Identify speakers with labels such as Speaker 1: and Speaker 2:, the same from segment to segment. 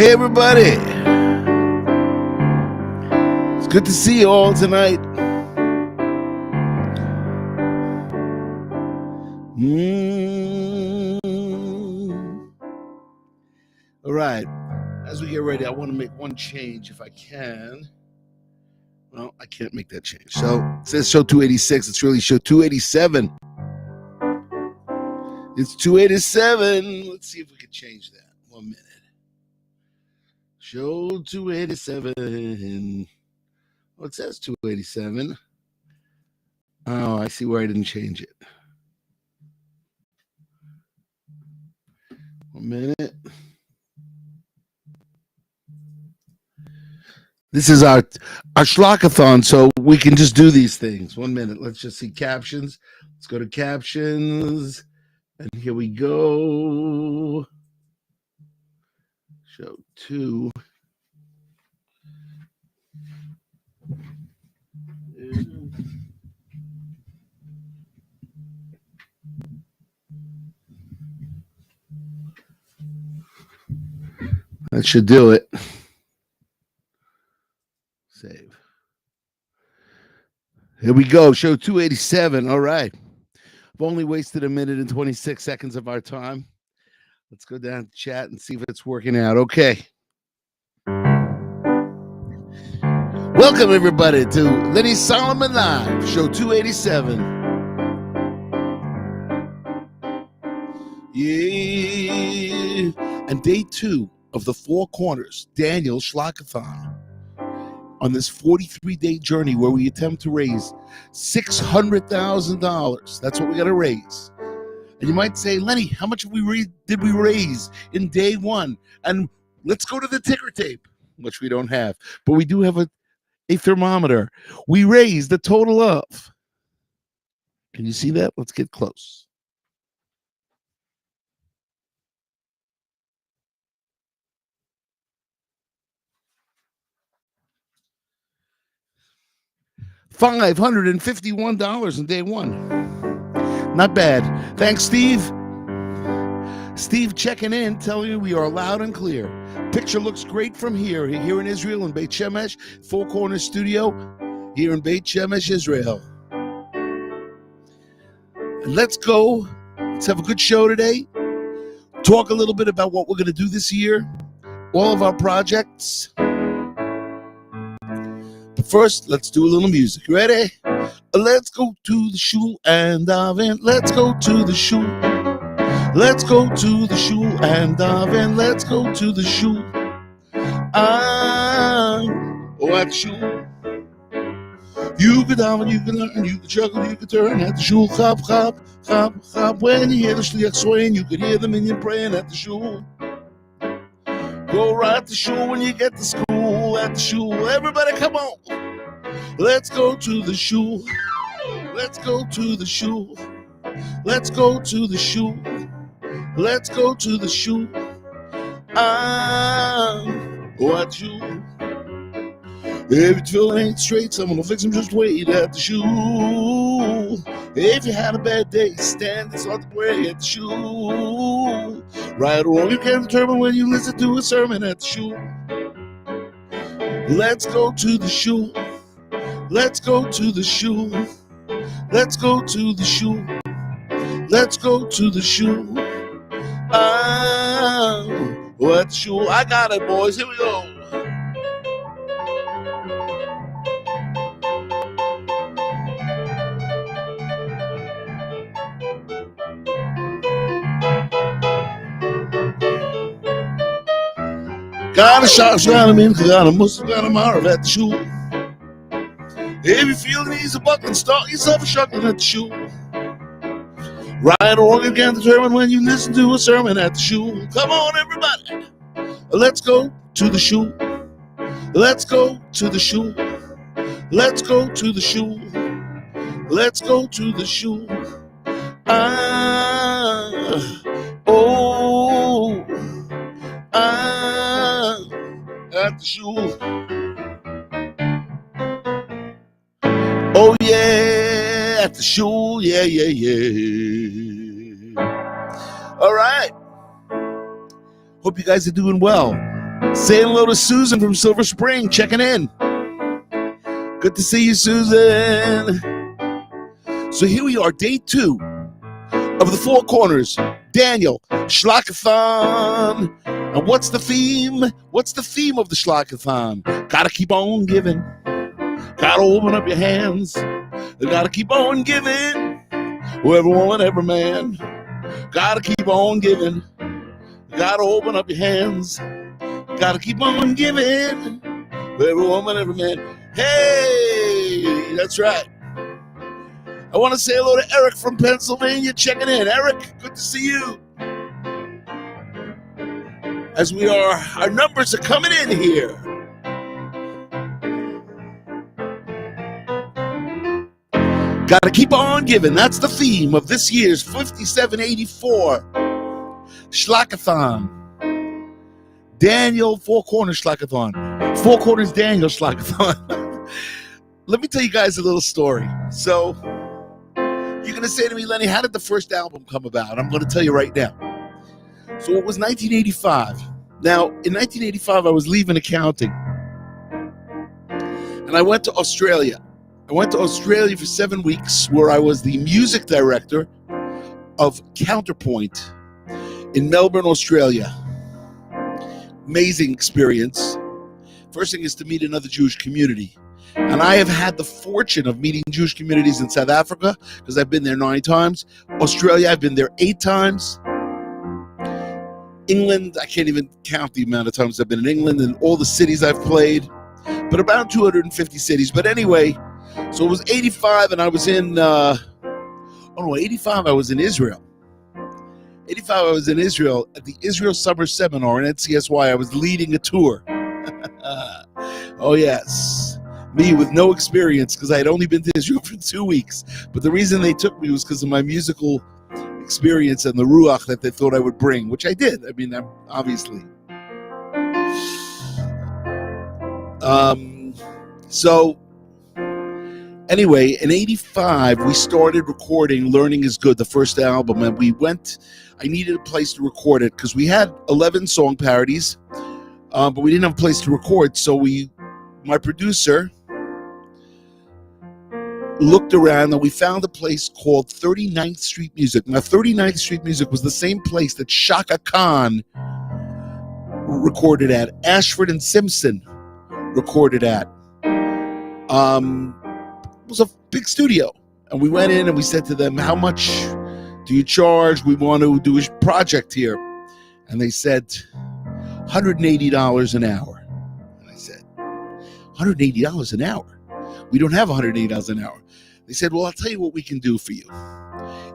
Speaker 1: Hey everybody, it's good to see you all tonight. All right, as we get ready, I want to make one change if I can. Well, I can't make that change. So it says show 286, it's really show 287. It's 287. Let's see if we can change that. 1 minute. Show 287. Well, it says 287. Oh, I see where I didn't change it. 1 minute. This is our Shlockathon, so we can just do these things. 1 minute. Let's just see captions. Let's go to captions. And here we go. Show 2. That should do it. Save. Here we go. Show 287. All right. I've only wasted 1 minute and 26 seconds of our time. Let's go down to chat and see if it's working out. Okay. Welcome, everybody, to Lenny Solomon Live, show 287. Yeah. And day 2 of the Four Corners Daniel Shlockathon. On this 43-day journey where we attempt to raise $600,000. That's what we got to raise. And you might say, Lenny, how much did we raise in day 1? And let's go to the ticker tape, which we don't have. But we do have a thermometer. We raised a total of. Can you see that? Let's get close. $551 in day 1. Not bad. Thanks, Steve. Steve checking in, telling you we are loud and clear. Picture looks great from here in Israel, in Beit Shemesh, Four Corners Studio, here in Beit Shemesh, Israel. And let's go. Let's have a good show today. Talk a little bit about what we're going to do this year, all of our projects. But first, let's do a little music. Ready? Let's go to the shul and daven. Let's go to the shul. Let's go to the shul and daven. Let's go to the shul. At shul. You could daven, you can learn, you can juggle, you can turn at the shul. Chab, chab, chab, chab. When you hear the shliach swaying, you can hear the minion praying at the shul. Go right to shul when you get to school. At the shul, everybody come on. Let's go to the shul. Let's go to the shul. Let's go to the shul. Let's go to the shul. What shul? If your tefillin ain't straight, someone will fix them. Just wait at the shul. If you had a bad day, stand and start to pray at the shul. Right or wrong, you can determine when you listen to a sermon at the shul. Let's go to the shul. Let's go to the shul. Let's go to the shul. Let's go to the shul. What shul? I got it, boys. Here we go. Got a shop, got him in, got a muscle, got a marv at the shul. If you feel the knees are buckling, start yourself a shuckling at the shul. Right or wrong, you can determine when you listen to a sermon at the shul. Come on, everybody. Let's go to the shul. Let's go to the shul. Let's go to the shul. Let's go to the shul. At the shul. Oh yeah, at the shul, yeah. All right. Hope you guys are doing well. Saying hello to Susan from Silver Spring, checking in. Good to see you, Susan. So here we are, day 2 of the Four Corners Daniel Shlockathon. And what's the theme? What's the theme of the Shlockathon? Gotta keep on giving. Gotta open up your hands. Gotta keep on giving. Every woman, every man. Gotta keep on giving. Gotta open up your hands. Gotta keep on giving. Every woman, every man. Hey, that's right. I want to say hello to Eric from Pennsylvania checking in. Eric, good to see you. As we are, our numbers are coming in here. Gotta keep on giving. That's the theme of this year's 5784 Shlockathon. Daniel Four Corners Shlockathon. Four Corners Daniel Shlockathon. Let me tell you guys a little story. So, you're going to say to me, Lenny, how did the first album come about? I'm going to tell you right now. So, it was 1985. Now, in 1985, I was leaving accounting. And I went to Australia. I went to Australia for 7 weeks, where I was the music director of Counterpoint in Melbourne, Australia. Amazing experience. First thing is to meet another Jewish community. And I have had the fortune of meeting Jewish communities in South Africa, because I've been there 9 times. Australia, I've been there 8 times. England, I can't even count the amount of times I've been in England and all the cities I've played. But about 250 cities. But anyway, so it was 85 and I was in, 85 I was in Israel. 85 I was in Israel at the Israel Summer Seminar in NCSY. I was leading a tour. Oh yes, me with no experience, because I had only been to Israel for 2 weeks. But the reason they took me was because of my musical experience and the ruach that they thought I would bring, which I did. I mean, obviously. So anyway, in 85, we started recording Learning is Good, the first album, and I needed a place to record it, because we had 11 song parodies, but we didn't have a place to record, so my producer looked around and we found a place called 39th Street Music. Now, 39th Street Music was the same place that Shaka Khan recorded at, Ashford and Simpson recorded at. It was a big studio, and we went in and we said to them, how much do you charge? We want to do a project here. And they said $180 an hour. And I said, $180 an hour? We don't have $180 an hour. They said, well, I'll tell you what we can do for you.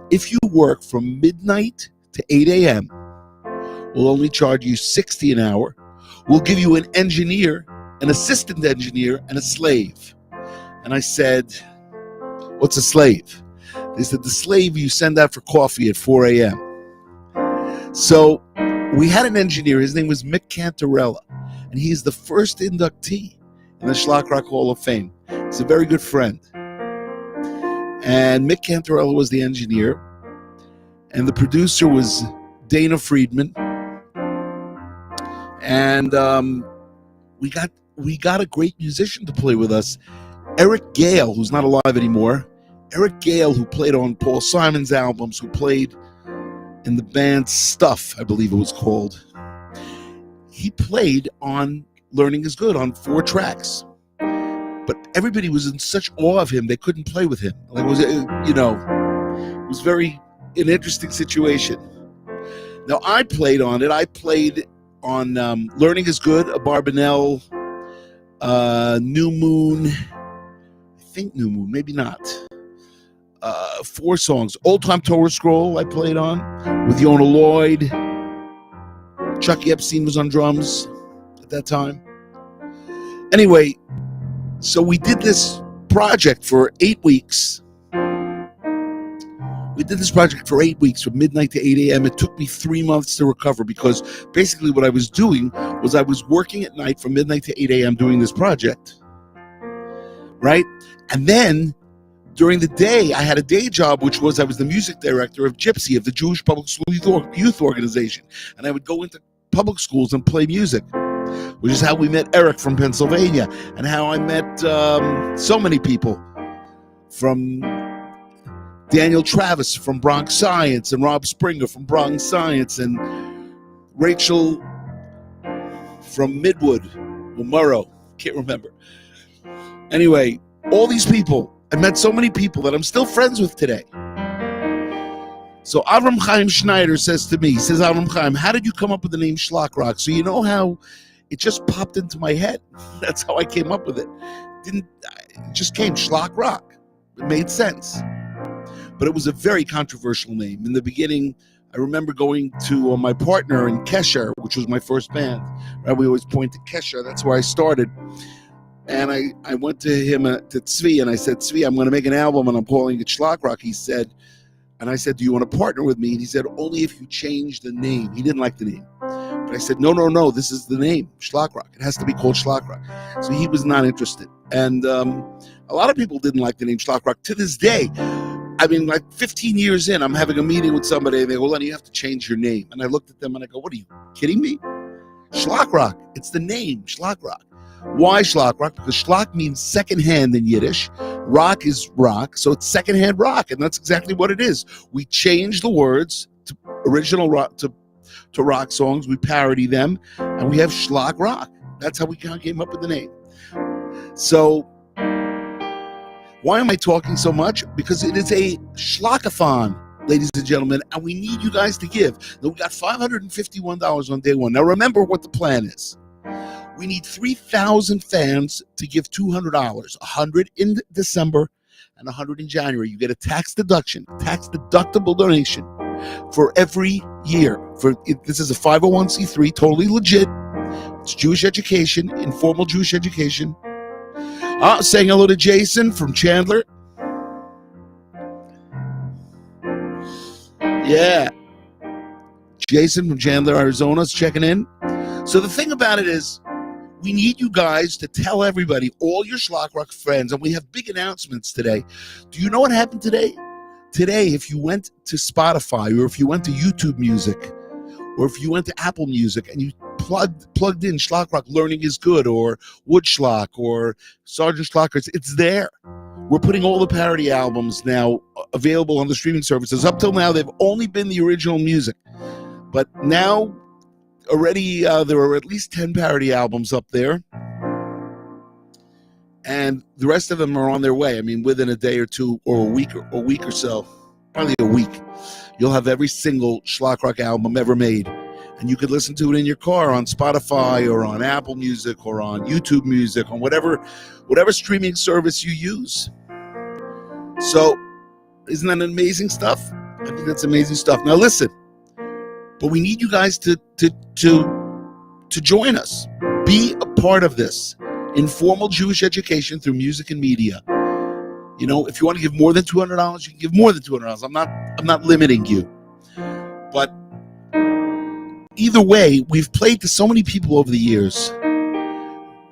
Speaker 1: If you work from midnight to 8 a.m., we'll only charge you $60 an hour. We'll give you an engineer, an assistant engineer, and a slave. And I said, what's a slave? They said, the slave you send out for coffee at 4 a.m. So we had an engineer. His name was Mick Cantarella, and he's the first inductee in the Schlock Rock Hall of Fame. He's a very good friend. And Mick Cantarella was the engineer, and the producer was Dana Friedman. And we got a great musician to play with us, Eric Gale, who's not alive anymore. Eric Gale, who played on Paul Simon's albums, who played in the band Stuff, I believe it was called. He played on Learning is Good on 4 tracks. But everybody was in such awe of him, they couldn't play with him. Like, it was, it was very an interesting situation. Now, I played on it. I played on Learning is Good, a Barbanel, New Moon, I think New Moon, maybe not. 4 songs. Old Time Torah Scroll I played on with Yona Lloyd. Chucky Epstein was on drums at that time. Anyway, so we did this project for 8 weeks. We did this project for 8 weeks from midnight to 8 a.m. It took me 3 months to recover, because basically what I was doing was I was working at night from midnight to 8 a.m. doing this project. Right? And then during the day, I had a day job, which was I was the music director of Gypsy, of the Jewish Public School Youth Organization. And I would go into public schools and play music. which is how we met Eric from Pennsylvania, and how I met so many people, from Daniel Travis from Bronx Science, and Rob Springer from Bronx Science, and Rachel from Midwood, or Murrow, can't remember. Anyway, all these people, I met so many people that I'm still friends with today. So Avram Chaim Schneider says to me, he says, Avram Chaim, how did you come up with the name Shlock Rock? So you know how it just popped into my head. That's how I came up with it. It just came, Shlock Rock. It made sense. But it was a very controversial name. In the beginning, I remember going to my partner in Kesher, which was my first band. Right? We always point to Kesher. That's where I started. And I went to him, to Tzvi, and I said, Tzvi, I'm going to make an album, and I'm calling it Shlock Rock. He said, and I said, do you want to partner with me? And he said, only if you change the name. He didn't like the name. But I said, no, this is the name, Shlock Rock. It has to be called Shlock Rock. So he was not interested. And a lot of people didn't like the name Shlock Rock. To this day, I mean, like 15 years in, I'm having a meeting with somebody, and they go, Lenny, you have to change your name. And I looked at them, and I go, what are you, kidding me? Shlock Rock. It's the name, Shlock Rock. Why Shlock Rock? Because Shlock means secondhand in Yiddish. Rock is rock, so it's secondhand rock, and that's exactly what it is. We change the words to original rock to rock songs. We parody them, and we have Shlock Rock. That's how we came up with the name. So why am I talking so much? Because it is a Shlockathon, ladies and gentlemen, and we need you guys to give. Now, we got $551 on day one. Now remember what the plan is. We need 3,000 fans to give $200, 100 in December and 100 in January. You get a tax deductible donation for every year. This is a 501c3, totally legit. It's Jewish education, informal Jewish education. Saying hello to Jason from Chandler. Yeah. Jason from Chandler, Arizona is checking in. So the thing about it is, we need you guys to tell everybody, all your Shlock Rock friends, and we have big announcements today. Do you know what happened today? Today, if you went to Spotify, or if you went to YouTube Music, or if you went to Apple Music, and you plugged in Shlock Rock, Learning is Good, or Wood Schlock, or Sergeant Schlockers, it's there. We're putting all the parody albums now available on the streaming services. Up till now, they've only been the original music. But now, already there are at least 10 parody albums up there, and the rest of them are on their way. I mean, within a day or two, or a week or so, probably a week, you'll have every single Shlock Rock album ever made, and you could listen to it in your car on Spotify or on Apple Music or on YouTube Music, on whatever streaming service you use. So, isn't that amazing stuff? I think that's amazing stuff. Now listen. But we need you guys to join us. Be a part of this informal Jewish education through music and media. You know, if you want to give more than $200, you can give more than $200. I'm not limiting you. But either way, we've played to so many people over the years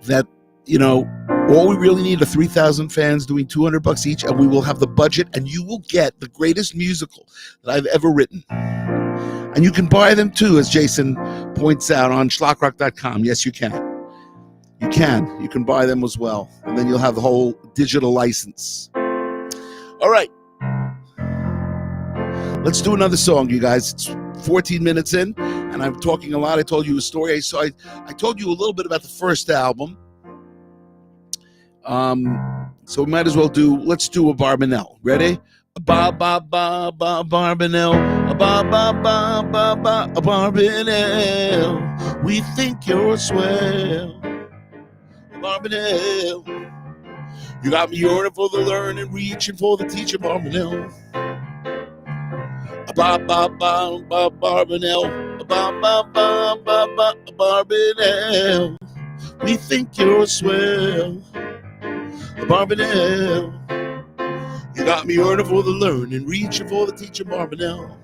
Speaker 1: that, you know, all we really need are 3,000 fans doing $200 each, and we will have the budget, and you will get the greatest musical that I've ever written. And you can buy them too, as Jason points out, on schlockrock.com. Yes, you can. You can buy them as well. And then you'll have the whole digital license. All right. Let's do another song, you guys. It's 14 minutes in, and I'm talking a lot. I told you a story. I told you a little bit about the first album. So we might as well let's do a Barbanel. Ready? A Barbanel, a Barbanel. We think you're swell, a Barbanel. You got me yearning for the learning, reaching for the teacher, Barbanel. A Barbanel, a Barbanel. We think you're swell, a Barbanel. You got me yearning for the learning, reaching for the teacher, Barbanel.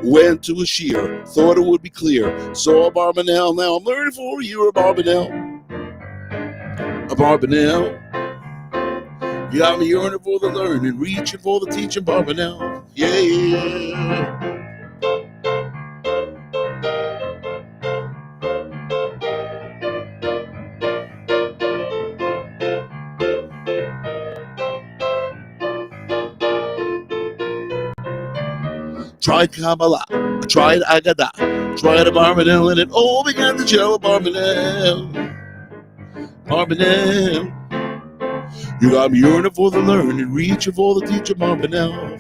Speaker 1: Went to a shear, thought it would be clear. Saw a Barbanel, now I'm learning for a year, a Barbanel. A Barbanel. You got me yearning for the learning, reaching for the teacher, Barbanel. Yeah. tried Kabbalah, I tried Agadah, tried Abarbanel, and it all began to gel. Abarbanel, Abarbanel. You got me yearning for the learn and reaching for the teacher, Abarbanel.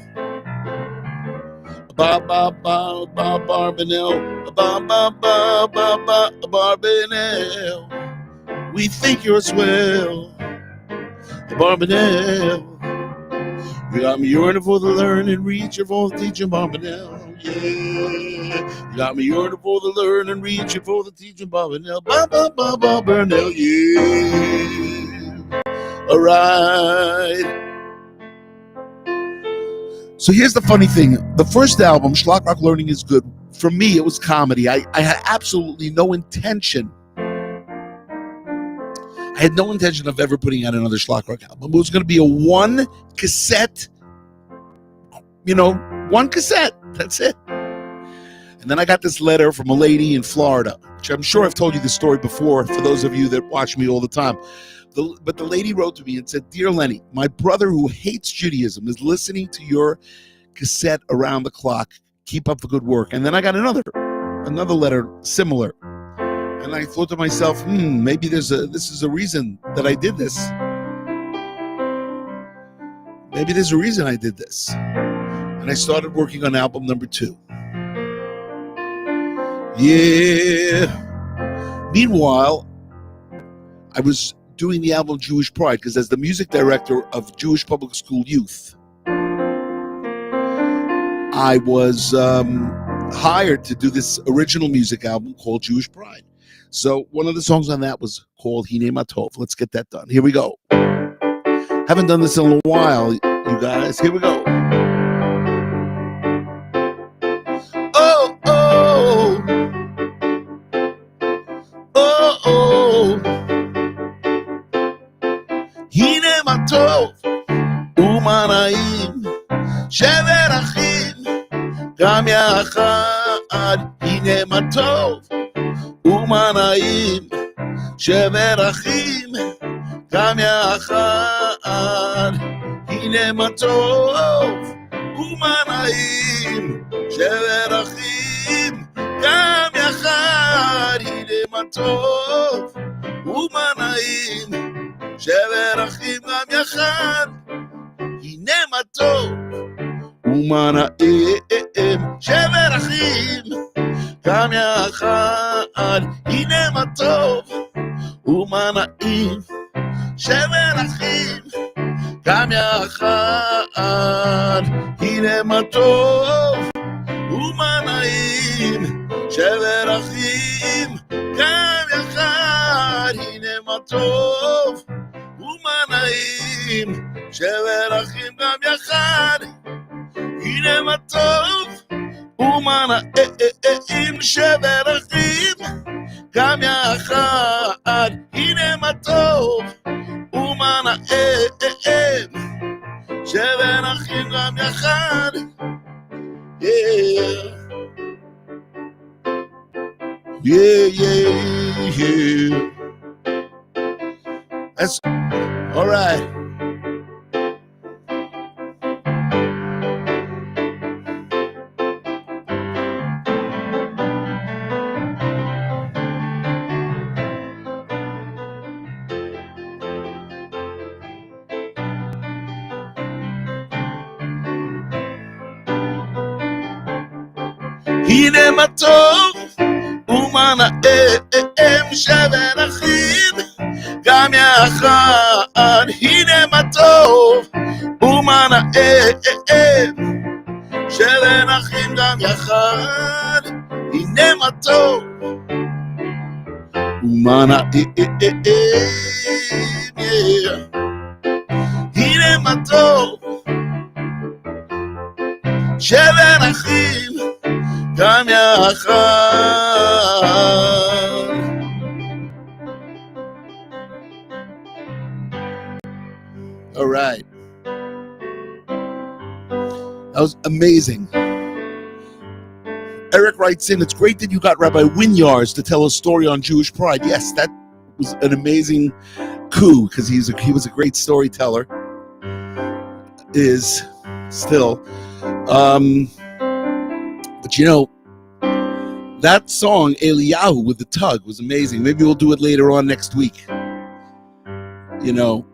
Speaker 1: Ba ba ba ba Barbanel, ba ba ba ba ba Barbanel. We think you're swell, Barbanel. You got me yearning for the learn and reaching for the teaching, Barbanel. Yeah, you got me yearning for the learn and reaching for the teaching, Barbanel. Ba ba ba ba Barbanel. Yeah, all right. So here's the funny thing. The first album, Schlock Rock Learning is Good, for me, it was comedy. I had absolutely no intention. I had no intention of ever putting out another Schlock Rock album. It was going to be a one cassette, one cassette. That's it. And then I got this letter from a lady in Florida, which I'm sure I've told you this story before for those of you that watch me all the time. But the lady wrote to me and said, "Dear Lenny, my brother who hates Judaism is listening to your cassette around the clock. Keep up the good work." And then I got another letter similar. And I thought to myself, maybe this is a reason that I did this. Maybe there's a reason I did this. And I started working on album number 2. Yeah. Meanwhile, I was doing the album Jewish Pride, because as the music director of Jewish Public School Youth, I was hired to do this original music album called Jewish Pride. So one of the songs on that was called Hine Matov. Let's get that done. Here we go. Haven't done this in a while, you guys. Here we go. Oh, oh, oh, oh. Hine Matov, Umana'im, Shever Achim, Gam Yachad. Hine Matov, Umana'im, Shever Achim, Gam Yachad. Hine Matov, Umana'im, Shever Achim, Gam Yachad. Hine Matov, Umana'im, Shever Achim, Gam Yachad. Hine Matov, Umana'im, Shever Achim, Gam Yachad. Hine Matov, Umana'im, Shever Achim, Gam Yachad. Hine Matov, Umana'im, Shever Achim, Gam Yachad. Hine Matov, Umana'im, Shever Achim, Gam Yachad. Hine Matov, Umana'im, Shever Achim, Gam Yachad. Hine Matov, Umana'im, Shever Achim, Gam Yachad. Yeah. Yeah, yeah, yeah. That's all right. Hine Matov, Umana'im, Shever Achim, Gam Yachad. Hine Matov, Umana'im, Shever Achim, Gam Yachad. Hine Matov, Umana'im, yeah. Hine Matov, Shever Achim, Gam Yachad. All right. That was amazing. Eric writes in, "It's great that you got Rabbi Winyards to tell a story on Jewish Pride." Yes, that was an amazing coup, because he was a great storyteller. Is still. But you know, that song, Eliyahu with the tug, was amazing. Maybe we'll do it later on next week. You know,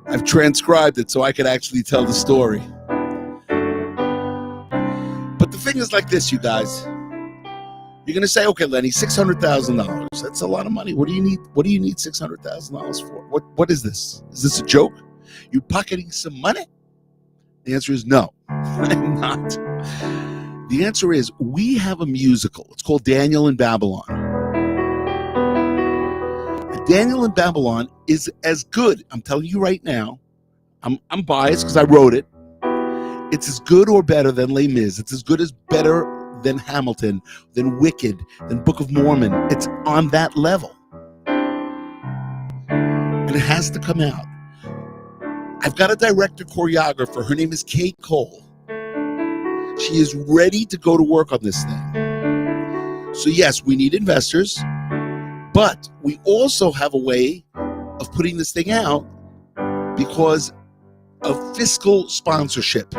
Speaker 1: I've transcribed it so I could actually tell the story. But the thing is like this, you guys. You're gonna say, okay, Lenny, $600,000. That's a lot of money. What do you need? What do you need $600,000 for? What is this? Is this a joke? You pocketing some money? The answer is no. I'm not. The answer is we have a musical. It's called Daniel in Babylon. And Daniel in Babylon is as good. I'm telling you right now. I'm biased because I wrote it. It's as good or better than Les Mis. It's as good as better than Hamilton, than Wicked, than Book of Mormon. It's on that level. And it has to come out. I've got a director choreographer. Her name is Kate Cole. She is ready to go to work on this thing. So yes, we need investors, but we also have a way of putting this thing out because of fiscal sponsorship.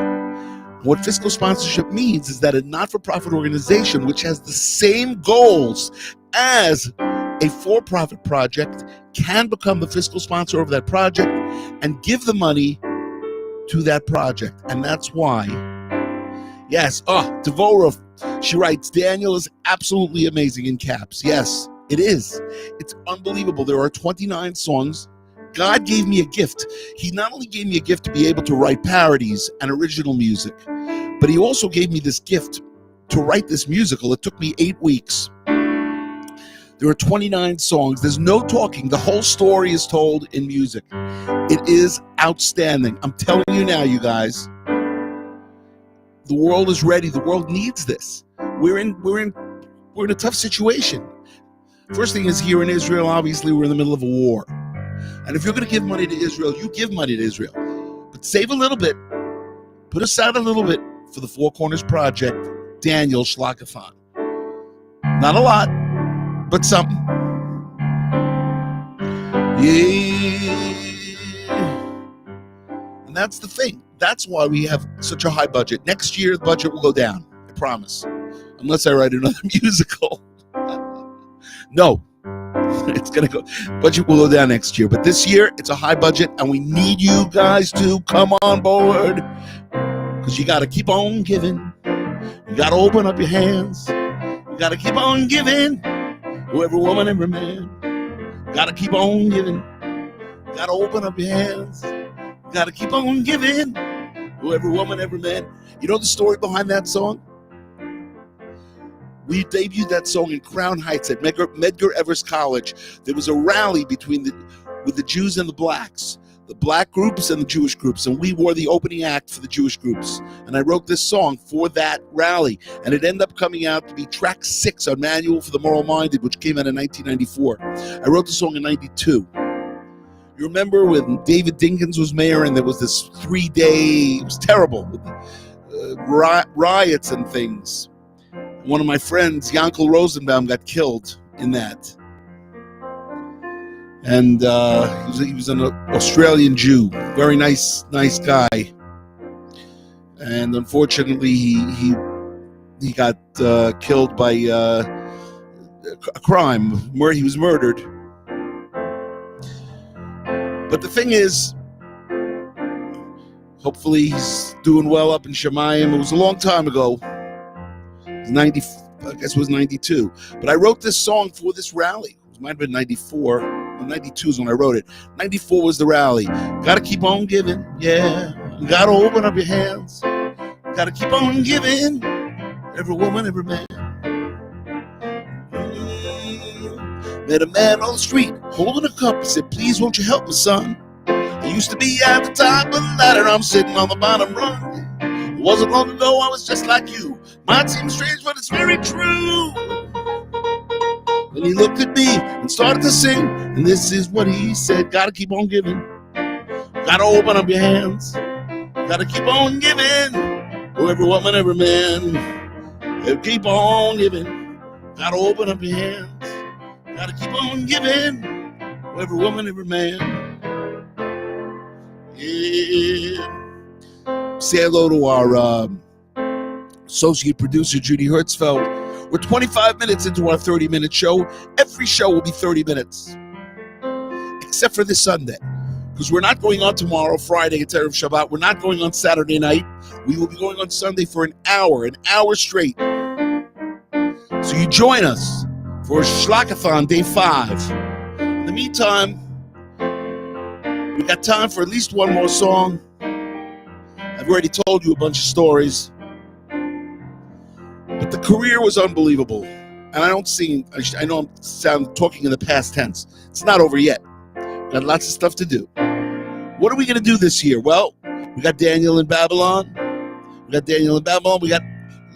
Speaker 1: What fiscal sponsorship means is that a not-for-profit organization which has the same goals as a for-profit project can become the fiscal sponsor of that project and give the money to that project. And that's why, yes, Devora, she writes, Daniel is absolutely amazing in caps. Yes, it is. It's unbelievable. There are 29 songs. God gave me a gift. He not only gave me a gift to be able to write parodies and original music, but he also gave me this gift to write this musical. It took me 8 weeks. There are 29 songs. There's no talking. The whole story is told in music. It is outstanding. I'm telling you now, you guys. The world is ready. The world needs this. We're in a tough situation. First thing is, here in Israel, obviously, we're in the middle of a war. And if you're going to give money to Israel, you give money to Israel. But save a little bit. Put aside a little bit for the Four Corners Project, Daniel Shlockathon. Not a lot, but something. Yeah. And that's the thing. That's why we have such a high budget. Next year, the budget will go down. I promise. Unless I write another musical. No. It's going to go. Budget will go down next year. But this year, it's a high budget, and we need you guys to come on board. Because you got to keep on giving. You got to open up your hands. You got to keep on giving. Every woman, every man. You got to keep on giving. You got to open up your hands. You got to keep on giving. Every woman, every man. You know the story behind that song? We debuted that song in Crown Heights at Medgar Evers College. There was a rally with the Jews and the blacks, the black groups and the Jewish groups, and we were the opening act for the Jewish groups. And I wrote this song for that rally, and it ended up coming out to be track 6 on Manual for the Moral-Minded, which came out in 1994. I wrote the song in 92. You remember when David Dinkins was mayor and there was this 3-day, it was terrible, with riots and things. One of my friends, Yankel Rosenbaum, got killed in that. And he was an Australian Jew, very nice guy. And unfortunately, he got killed by a crime, where he was murdered. But the thing is, hopefully he's doing well up in Shemayim. It was a long time ago. 90, I guess it was 92. But I wrote this song for this rally. It might have been 94. 92 is when I wrote it. 94 was the rally. Gotta keep on giving, yeah. You gotta open up your hands. Gotta keep on giving. Every woman, every man. Met a man on the street holding a cup. He said, please won't you help me, son? I used to be at the top of the ladder. I'm sitting on the bottom rung. It wasn't long ago I was just like you. Might seem strange, but it's very true. And he looked at me and started to sing. And this is what he said. Gotta keep on giving. Gotta open up your hands. Gotta keep on giving. Oh, every woman, every man. Keep on giving. Gotta open up your hands. Gotta keep on giving. Oh, every woman, every man. Yeah. Say hello to our associate producer Judy Hertzfeld. We're 25 minutes into our 30-minute show. Every show will be 30 minutes, except for this Sunday, because we're not going on tomorrow, Friday, at Erev Shabbat. We're not going on Saturday night. We will be going on Sunday for an hour straight. So you join us for Shlockathon Day 5. In the meantime, we got time for at least one more song. I've already told you a bunch of stories, but the career was unbelievable. And I know I'm talking in the past tense. It's not over yet. Got lots of stuff to do. What are we going to do this year? Well, we got Daniel in Babylon. We got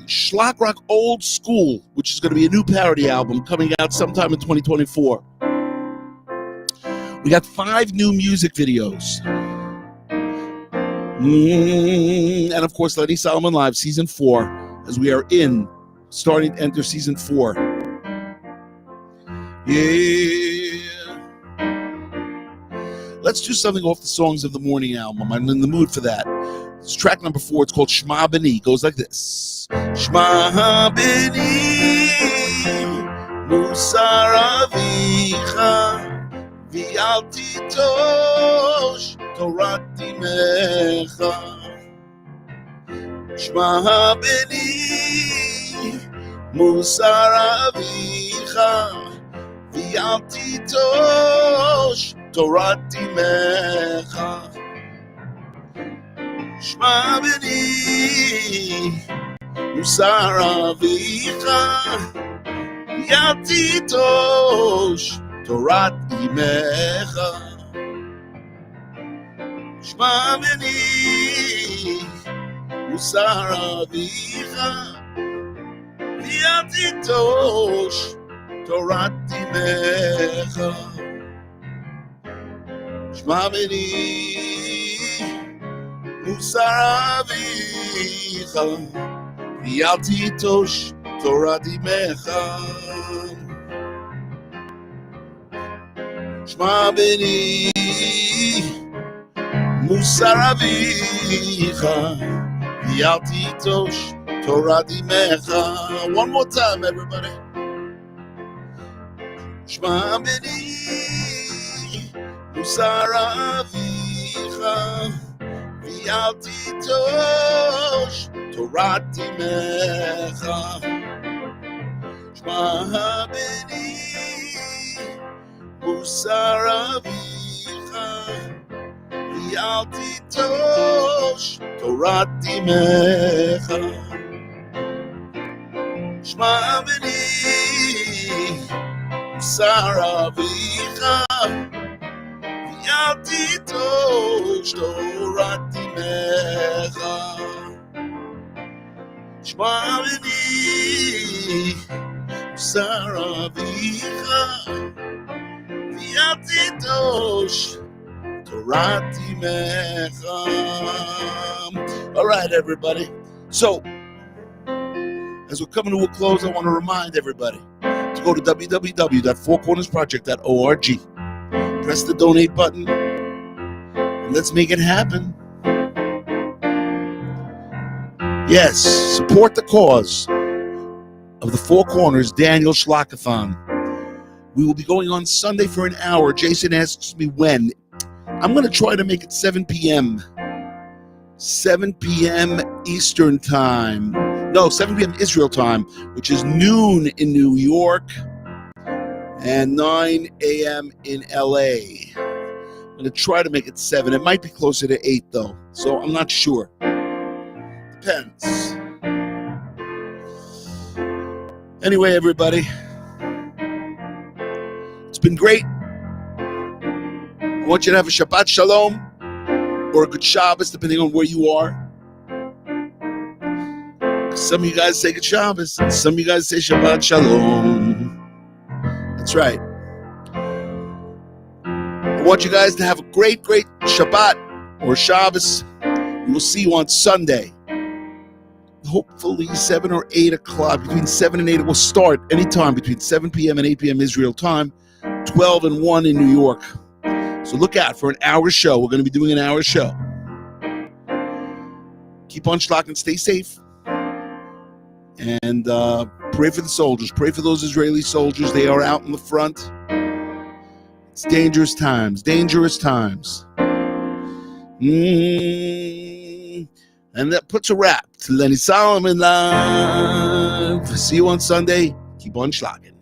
Speaker 1: Shlock Rock Old School, which is going to be a new parody album coming out sometime in 2024. We got 5 new music videos. And of course, Lenny Solomon Live Season 4, as we are starting to enter Season 4. Yeah. Let's do something off the Songs of the Morning album. I'm in the mood for that. It's track number 4. It's called Shema B'ni. It goes like this. Shema B'ni Musar Avicha V'al titosh Torat Imecha. Shema B'ni Musar Avicha V'al titosh Torat Imecha. Shema B'ni Musar Avicha V'al titosh Torat Imecha. Shema B'ni Musar Avicha V'al titosh Torat Imecha. Shema B'ni Musar Avicha V'al titosh Torat Imecha. Shema B'ni Musar Avicha V'al titosh Torat Imecha. One more time, everybody. Shema B'ni Musar Avicha V'al titosh Torat Imecha. Shema B'ni Musar Avicha V'al titosh Torat Imecha. Shema B'ni Musar Avicha V'al titosh Torat Imecha. Shema B'ni Musar Avicha V'al titosh Torat Imecha. All right, everybody. So, as we're coming to a close, I want to remind everybody to go to www.fourcornersproject.org. Press the donate button, and let's make it happen. Yes, support the cause of the Four Corners Daniel Shlockathon. We will be going on Sunday for an hour. Jason asks me when. I'm going to try to make it 7 p.m. 7 p.m. Eastern Time. No, 7 p.m. Israel Time, which is noon in New York and 9 a.m. in L.A. I'm going to try to make it 7. It might be closer to 8, though, so I'm not sure. Depends. Anyway, everybody, it's been great. I want you to have a Shabbat Shalom or a good Shabbos, depending on where you are. Some of you guys say good Shabbos, and some of you guys say Shabbat Shalom. That's right. I want you guys to have a great, great Shabbat or Shabbos. We will see you on Sunday. Hopefully 7 or 8 o'clock. Between 7 and 8 it will start anytime between 7 p.m. and 8 p.m. Israel time, 12 and 1 in New York. So look out for an hour show. We're going to be doing an hour show. Keep on Shlock and stay safe. And pray for the soldiers. Pray for those Israeli soldiers. They are out in the front. It's dangerous times. Dangerous times. And that puts a wrap to Lenny Solomon Live. See you on Sunday. Keep on schlocking.